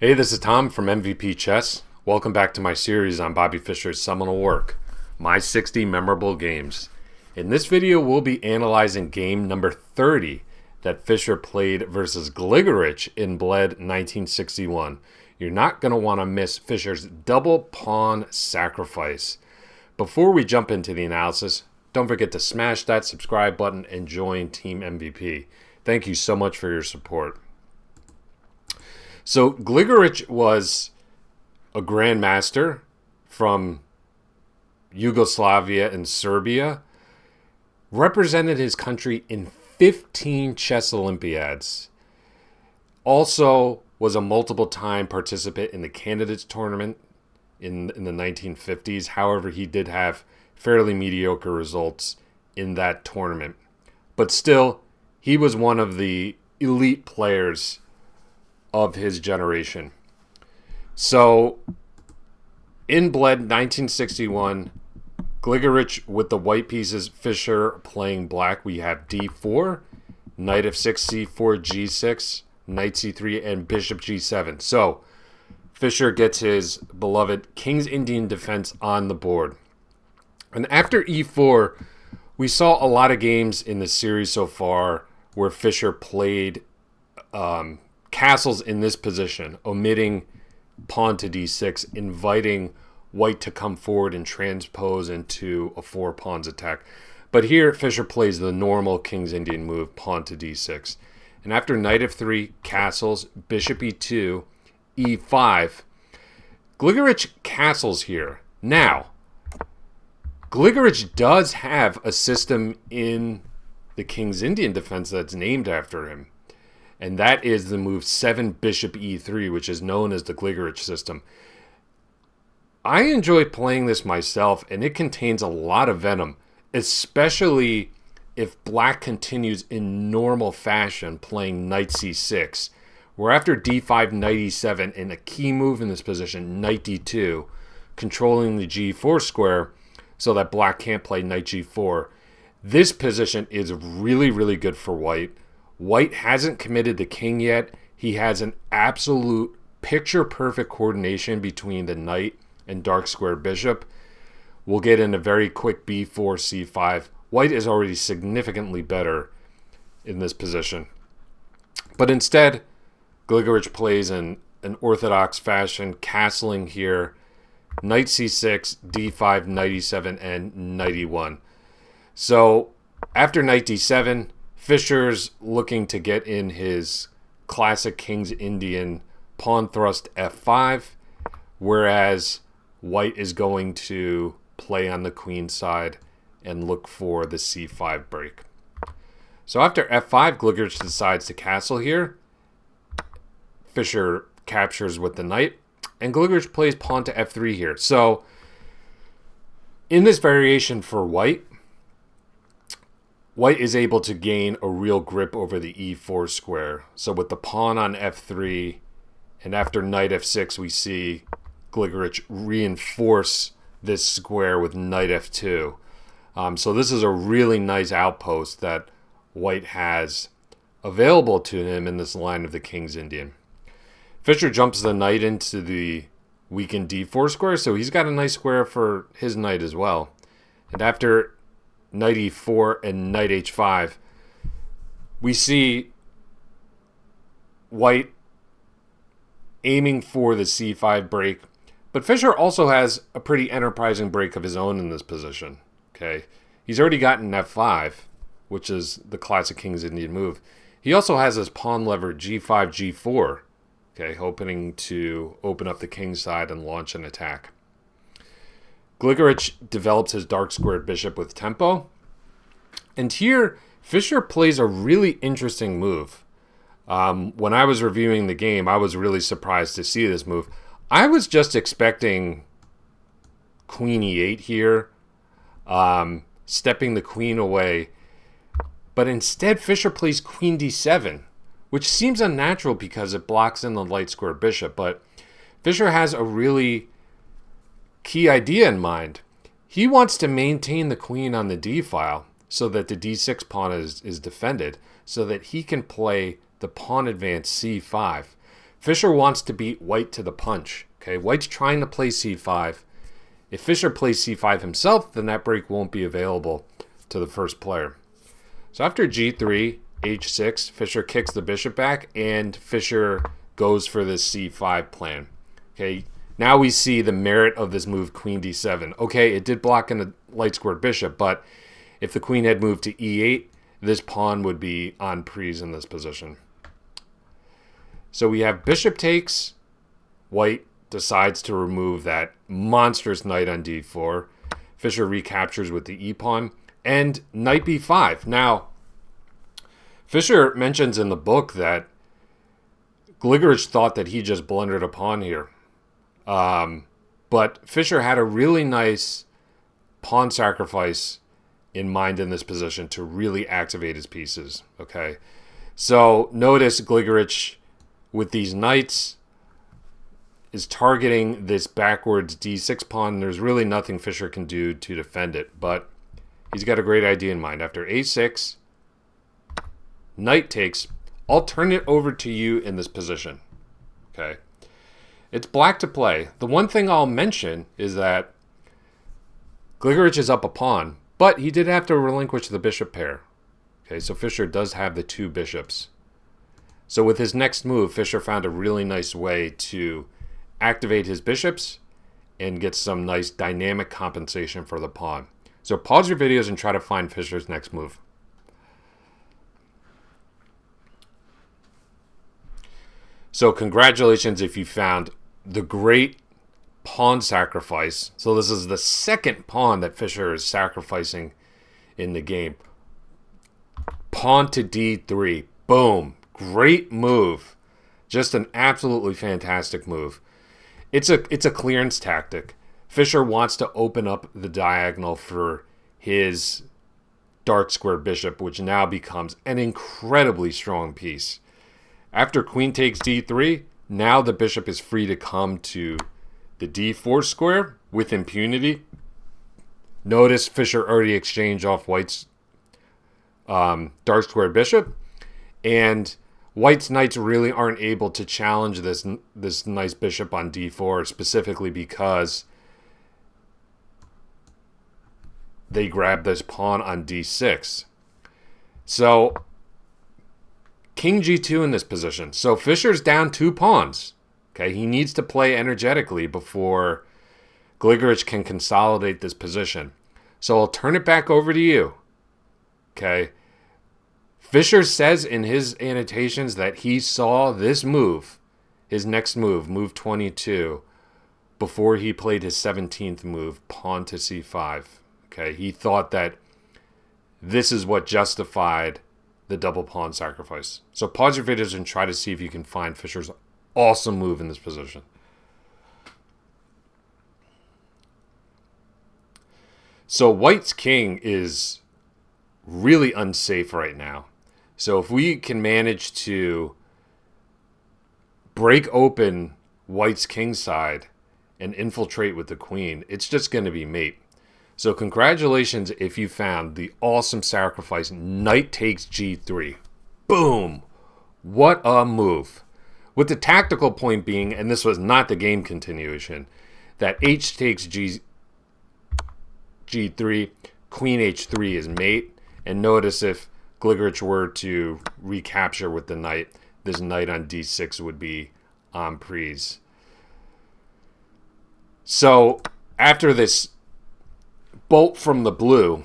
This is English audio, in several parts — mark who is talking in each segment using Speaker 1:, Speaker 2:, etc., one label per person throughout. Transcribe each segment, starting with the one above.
Speaker 1: Hey, this is Tom from MVP Chess. Welcome back to my series on Bobby Fischer's seminal work, My 60 Memorable Games. In this video, we'll be analyzing game number 30 that Fischer played versus Gligoric in Bled 1961. You're not going to want to miss Fischer's double pawn sacrifice. Before we jump into the analysis, don't forget to smash that subscribe button and join Team MVP. Thank you so much for your support. So Gligoric was a grandmaster from Yugoslavia and Serbia, represented his country in 15 chess Olympiads, also was a multiple-time participant in the candidates tournament in the 1950s. However, he did have fairly mediocre results in that tournament. But still, he was one of the elite players of his generation. So, in Bled 1961, Gligoric with the white pieces, Fischer playing black. We have d4, knight f6, c4, g6, knight c3, and bishop g7. So, Fischer gets his beloved King's Indian defense on the board. And after e4, we saw a lot of games in the series so far where Fischer played castles in this position, omitting pawn to d6, inviting white to come forward and transpose into a four pawns attack. But here, Fischer plays the normal King's Indian move, pawn to d6. And after knight f3, castles, bishop e2, e5, Gligoric castles here. Now, Gligoric does have a system in the King's Indian defense that's named after him. And that is the move 7 bishop e3, which is known as the Gligoric system. I enjoy playing this myself, and it contains a lot of venom, especially if black continues in normal fashion playing knight c6, where after d5, knight e7, and a key move in this position, knight d2, controlling the g4 square so that black can't play knight g4. This position is really, really good for white. White hasn't committed the king yet. He has an absolute picture-perfect coordination between the knight and dark square bishop. We'll get in a very quick b4, c5. White is already significantly better in this position. But instead, Gligoric plays in an orthodox fashion, castling here, knight c6, d5, knight e7, and knight e1. So after knight d7, Fischer's looking to get in his classic King's Indian pawn thrust f5, whereas white is going to play on the queen side and look for the c5 break. So after f5, Gligoric decides to castle here. Fischer captures with the knight, and Gligoric plays pawn to f3 here. So in this variation for white is able to gain a real grip over the e4 square. So with the pawn on f3, and after knight f6, we see Gligoric reinforce this square with knight f2. So this is a really nice outpost that white has available to him in this line of the King's Indian. Fischer jumps the knight into the weakened d4 square, so he's got a nice square for his knight as well. And after knight e4 and knight h5, we see white aiming for the c5 break, but Fischer also has a pretty enterprising break of his own in this position. Okay, he's already gotten f5, which is the classic King's Indian move. He also has his pawn lever g5, g4, okay, hoping to open up the king side and launch an attack. Gligoric develops his dark squared bishop with tempo. And here, Fischer plays a really interesting move. When I was reviewing the game, I was really surprised to see this move. I was just expecting queen e8 here, stepping the queen away. But instead, Fischer plays queen d7, which seems unnatural because it blocks in the light square bishop. But Fischer has a really key idea in mind. He wants to maintain the queen on the d file so that the d6 pawn is defended, so that he can play the pawn advance c5. Fischer wants to beat white to the punch. Okay, white's trying to play c5. If Fischer plays c5 himself, then that break won't be available to the first player. So after g3, h6, Fischer kicks the bishop back, and Fischer goes for this c5 plan. Okay, now we see the merit of this move, queen d7. Okay, it did block in a light squared bishop, but if the queen had moved to e8, this pawn would be en prise in this position. So we have bishop takes. White decides to remove that monstrous knight on d4. Fischer recaptures with the e-pawn. And knight b5. Now, Fischer mentions in the book that Gligoric thought that he just blundered a pawn here. But Fischer had a really nice pawn sacrifice in mind in this position to really activate his pieces. Okay, so notice Gligoric with these knights is targeting this backwards d6 pawn. There's really nothing Fischer can do to defend it, but he's got a great idea in mind. After a6, knight takes. I'll turn it over to you in this position. Okay, it's black to play. The one thing I'll mention is that Gligoric is up a pawn, but he did have to relinquish the bishop pair. Okay, so Fischer does have the two bishops. So with his next move, Fischer found a really nice way to activate his bishops and get some nice dynamic compensation for the pawn. So pause your videos and try to find Fischer's next move. So congratulations if you found the great pawn sacrifice. So this is the second pawn that Fischer is sacrificing in the game. Pawn to d3. Boom. Great move. Just an absolutely fantastic move. It's a clearance tactic. Fischer wants to open up the diagonal for his dark square bishop, which now becomes an incredibly strong piece. After queen takes d3, now the bishop is free to come to the d4 square with impunity. Notice Fischer already exchanged off white's dark square bishop, and white's knights really aren't able to challenge this nice bishop on d4, specifically because they grab this pawn on d6. So king g2 in this position. So Fischer's down 2 pawns. Okay, he needs to play energetically before Gligoric can consolidate this position. So I'll turn it back over to you. Okay. Fischer says in his annotations that he saw this move, his next move, move 22, before he played his 17th move, pawn to c5. Okay, he thought that this is what justified the double pawn sacrifice. So pause your videos and try to see if you can find Fischer's awesome move in this position. So white's king is really unsafe right now. So if we can manage to break open white's king side and infiltrate with the queen, it's just going to be mate. So congratulations if you found the awesome sacrifice, knight takes g3. Boom! What a move. With the tactical point being, and this was not the game continuation, that h takes g3, queen h3 is mate. And notice if Gligoric were to recapture with the knight, this knight on d6 would be en prise. So after this bolt from the blue,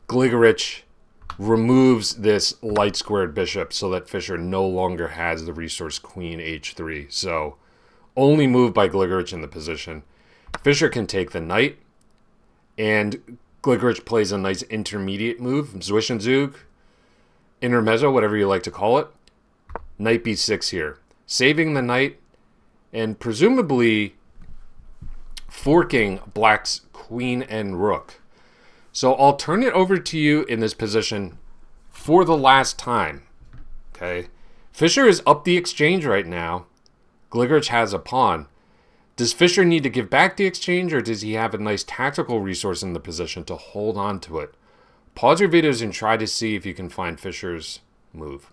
Speaker 1: Gligoric removes this light squared bishop so that Fischer no longer has the resource queen h3. So only move by Gligoric in the position. Fischer can take the knight, and Gligoric plays a nice intermediate move, Zwischenzug, intermezzo, whatever you like to call it. Knight b6 here, saving the knight and presumably forking black's queen and rook. So I'll turn it over to you in this position for the last time. Okay, Fischer is up the exchange right now. Gligoric has a pawn. Does Fischer need to give back the exchange, or does he have a nice tactical resource in the position to hold on to it? Pause your videos and try to see if you can find Fischer's move.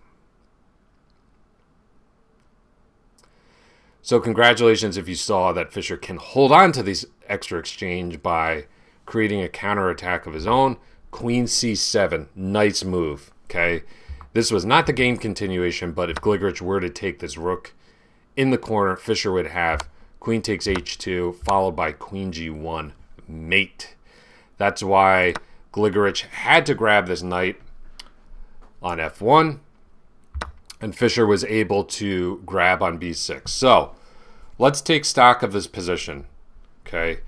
Speaker 1: So congratulations if you saw that Fischer can hold on to this extra exchange by creating a counterattack of his own. Queen c7, nice move, okay? This was not the game continuation, but if Gligoric were to take this rook in the corner, Fischer would have queen takes h2, followed by queen g1, mate. That's why Gligoric had to grab this knight on f1, and Fischer was able to grab on b6. So let's take stock of this position, okay?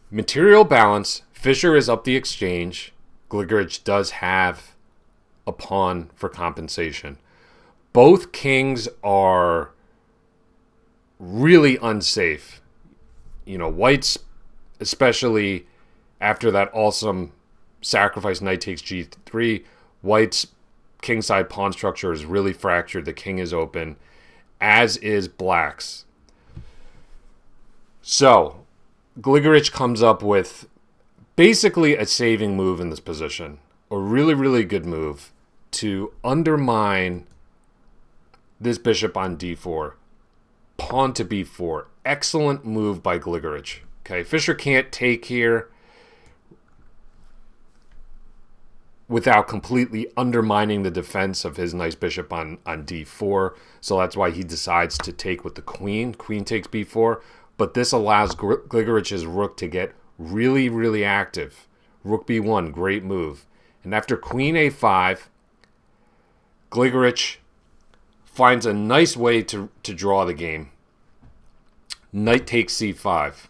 Speaker 1: Material balance, Fischer is up the exchange. Gligoric does have a pawn for compensation. Both kings are really unsafe. You know, white's, especially after that awesome sacrifice knight takes g3, white's kingside pawn structure is really fractured. The king is open, as is black's. So Gligoric comes up with basically a saving move in this position. A really, really good move to undermine this bishop on d4. Pawn to b4. Excellent move by Gligoric. Okay, Fischer can't take here without completely undermining the defense of his nice bishop on d4. So that's why he decides to take with the queen. Queen takes b4. But this allows Gligoric's rook to get really, really active. Rook b1, great move. And after queen a5, Gligoric finds a nice way to draw the game. Knight takes c5.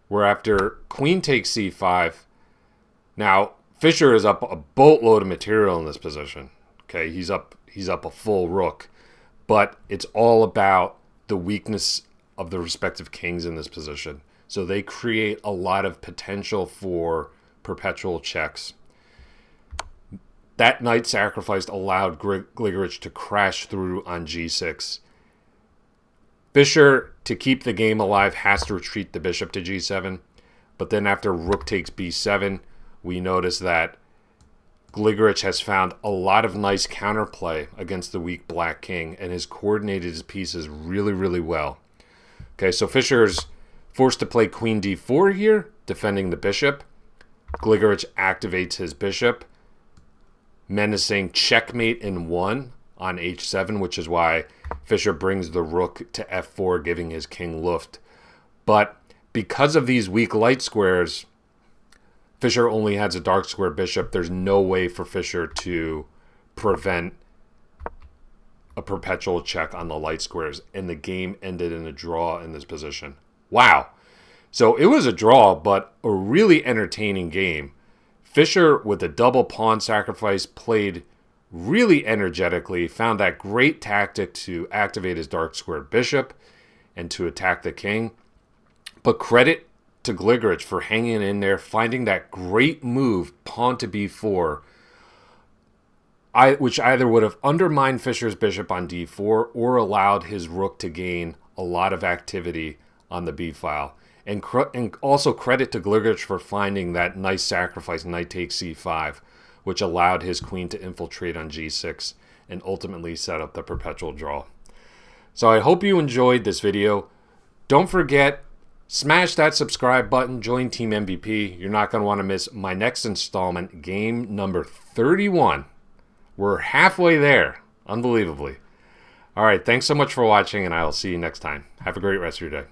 Speaker 1: Where after queen takes c5, now Fischer is up a boatload of material in this position. Okay, he's up a full rook. But it's all about the weakness of the respective kings in this position. So they create a lot of potential for perpetual checks. That knight sacrificed allowed Gligoric to crash through on g6. Fischer, to keep the game alive, has to retreat the bishop to g7. But then after rook takes b7, we notice that Gligoric has found a lot of nice counterplay against the weak black king and has coordinated his pieces really, really well. Okay, so Fischer's forced to play queen d4 here, defending the bishop. Gligoric activates his bishop, menacing checkmate in 1 on h7, which is why Fischer brings the rook to f4, giving his king luft. But because of these weak light squares, Fischer only has a dark square bishop. There's no way for Fischer to prevent a perpetual check on the light squares, and the game ended in a draw in this position. Wow. So it was a draw, but a really entertaining game. Fischer, with a double pawn sacrifice, played really energetically, found that great tactic to activate his dark squared bishop and to attack the king. But credit to Gligoric for hanging in there, finding that great move, pawn to b4, which either would have undermined Fischer's bishop on d4 or allowed his rook to gain a lot of activity on the b file. And also credit to Gligoric for finding that nice sacrifice, knight takes c5, which allowed his queen to infiltrate on g6 and ultimately set up the perpetual draw. So I hope you enjoyed this video. Don't forget, smash that subscribe button, join Team MVP. You're not going to want to miss my next installment, game number 31. We're halfway there, unbelievably. All right, thanks so much for watching, and I will see you next time. Have a great rest of your day.